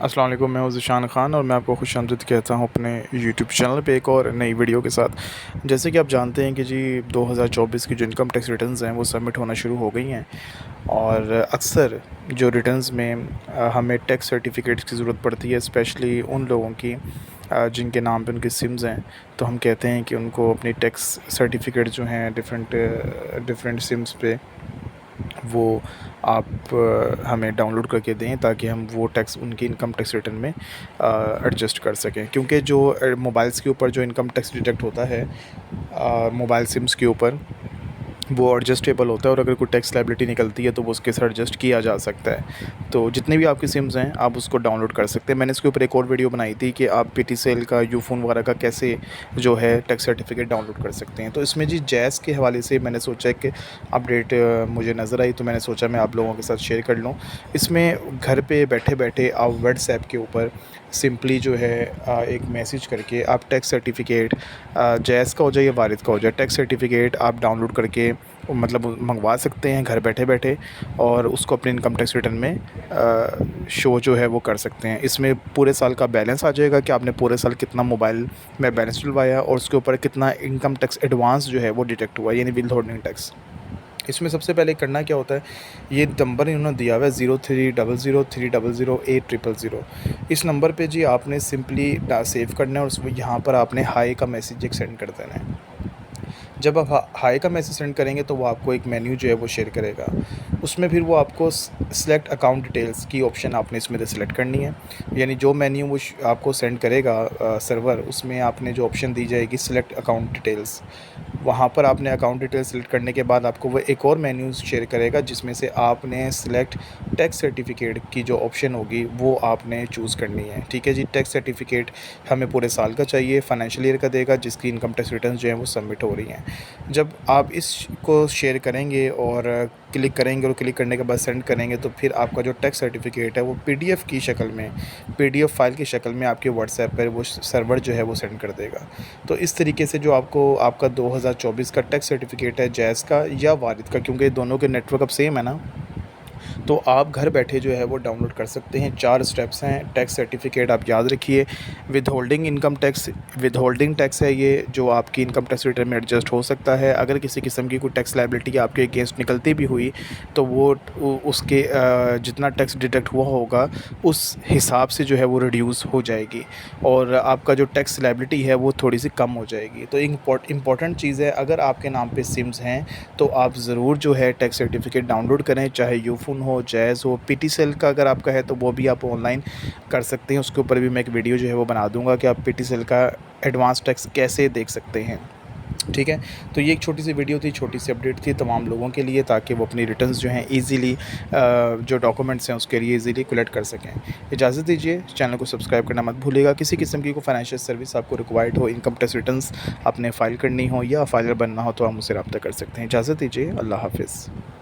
अस्सलाम वालेकुम, मैं हूँ ज़ीशान ख़ान और मैं आपको खुशामदीद कहता हूँ अपने यूट्यूब चैनल पे एक और नई वीडियो के साथ। जैसे कि आप जानते हैं कि जी 2024 की जो इनकम टैक्स रिटर्न्स हैं वो सबमिट होना शुरू हो गई हैं और अक्सर जो रिटर्न्स में हमें टैक्स सर्टिफिकेट्स की ज़रूरत पड़ती है, स्पेशली उन लोगों की जिनके नाम पे उनकी सिम्स हैं। तो हम कहते हैं कि उनको अपनी टैक्स सर्टिफिकेट जो हैं डिफरेंट डिफरेंट सिम्स पे वो आप हमें डाउनलोड करके दें ताकि हम वो टैक्स उनकी इनकम टैक्स रिटर्न में एडजस्ट कर सकें। क्योंकि जो मोबाइल्स के ऊपर जो इनकम टैक्स डिडक्ट होता है मोबाइल सिम्स के ऊपर, वो एडजस्टेबल होता है और अगर कोई टैक्स लायबिलिटी निकलती है तो वो उसके साथ एडजस्ट किया जा सकता है। तो जितनी भी आपकी सिम्स हैं आप उसको डाउनलोड कर सकते हैं। मैंने इसके ऊपर एक और वीडियो बनाई थी कि आप पीटीसीएल का, यूफ़ोन वगैरह का कैसे जो है टैक्स सर्टिफिकेट डाउनलोड कर सकते हैं। तो इसमें जी जैज़ के हवाले से मैंने सोचा कि अपडेट मुझे नज़र आई, तो मैंने सोचा मैं आप लोगों के साथ शेयर कर लूँ। इसमें घर पे बैठे-बैठे आप व्हाट्सएप के ऊपर सिंपली जो है एक मैसेज करके आप टैक्स सर्टिफिकेट, जैज़ का हो जाए या वारिद का हो जाए, टैक्स सर्टिफिकेट आप डाउनलोड करके मतलब मंगवा सकते हैं घर बैठे-बैठे और उसको अपने इनकम टैक्स रिटर्न में शो जो है वो कर सकते हैं। इसमें पूरे साल का बैलेंस आ जाएगा कि आपने पूरे साल कितना मोबाइल में बैलेंस डलवाया और उसके ऊपर कितना इनकम टैक्स एडवांस जो है वो डिडक्ट हुआ, यानी विथहोल्डिंग टैक्स। इसमें सबसे पहले करना क्या होता है, ये नंबर इन्होंने दिया हुआ है 0300303800। इस नंबर पे जी आपने सिंपली सेव करना है और उसमें यहाँ पर आपने हाई का मैसेज एक सेंड कर देना है। जब आप हाई का मैसेज सेंड करेंगे तो वो आपको एक मेन्यू जो है वो शेयर करेगा। उसमें फिर वो आपको सिलेक्ट अकाउंट डिटेल्स की ऑप्शन आपने इसमें से सिलेक्ट करनी है। यानी जो मेन्यू वो आपको सेंड करेगा सर्वर, उसमें आपने जो ऑप्शन दी जाएगी सिलेक्ट अकाउंट डिटेल्स, वहाँ पर आपने अकाउंट डिटेल्स सेलेक्ट करने के बाद आपको वो एक और मेन्यू शेयर करेगा जिसमें से आपने सिलेक्ट टैक्स सर्टिफिकेट की जो ऑप्शन होगी वो आपने चूज़ करनी है। ठीक है जी, टैक्स सर्टिफिकेट हमें पूरे साल का चाहिए, फाइनेंशियल ईयर का देगा जिसकी इनकम टैक्स रिटर्न्स जो हैं वो सबमिट हो रही हैं। जब आप इसको शेयर करेंगे और क्लिक करेंगे और क्लिक करने के बाद सेंड करेंगे तो फिर आपका जो टैक्स सर्टिफिकेट है वो पीडीएफ की शक्ल में, पीडीएफ फाइल की शक्ल में आपके व्हाट्सएप पर वो सर्वर जो है वो सेंड कर देगा। तो इस तरीके से जो आपको आपका 2024 का टैक्स सर्टिफिकेट है जैज़ का या वारिद का, क्योंकि दोनों के नेटवर्क अब सेम है ना, तो आप घर बैठे जो है वो डाउनलोड कर सकते हैं। 4 स्टेप्स हैं। टैक्स सर्टिफिकेट आप याद रखिए, विथहोल्डिंग इनकम टैक्स, विथहोल्डिंग टैक्स है ये जो आपकी इनकम टैक्स रिटर्न में एडजस्ट हो सकता है। अगर किसी किस्म की कोई टैक्स लायबिलिटी आपके अगेंस्ट निकलती भी हुई तो वो उसके जितना टैक्स डिडक्ट हुआ होगा उस हिसाब से जो है वो रिड्यूस हो जाएगी और आपका जो टैक्स लायबिलिटी है वो थोड़ी सी कम हो जाएगी। तो इम्पॉर्टेंट चीज़ है, अगर आपके नाम पे सिम्स हैं तो आप ज़रूर जो है टैक्स सर्टिफिकेट डाउनलोड करें, चाहे यूफ़ोन हो, जैज़ हो, पीटीसीएल का अगर आपका है तो वो भी आप ऑनलाइन कर सकते हैं। उसके ऊपर भी मैं एक वीडियो जो है वो बना दूंगा कि आप पीटीसीएल का एडवांस टैक्स कैसे देख सकते हैं। ठीक है, तो ये एक छोटी सी वीडियो थी, छोटी सी अपडेट थी तमाम लोगों के लिए, ताकि वो अपनी रिटर्न्स जो हैं ईज़िली जो डॉक्यूमेंट्स हैं उसके लिए ईज़िली कलेक्ट कर सकें। इजाज़त दीजिए, चैनल को सब्सक्राइब करना मत भूलिएगा। किसी किस्म की कोई फाइनेंशियल सर्विस आपको रिक्वायर्ड हो, इनकम टैक्स रिटर्न्स आपने फ़ाइल करनी हो या फाइलर बनना हो तो आप मुझसे रब्ता कर सकते हैं। इजाज़त दीजिए, अल्लाह हाफ़िज़।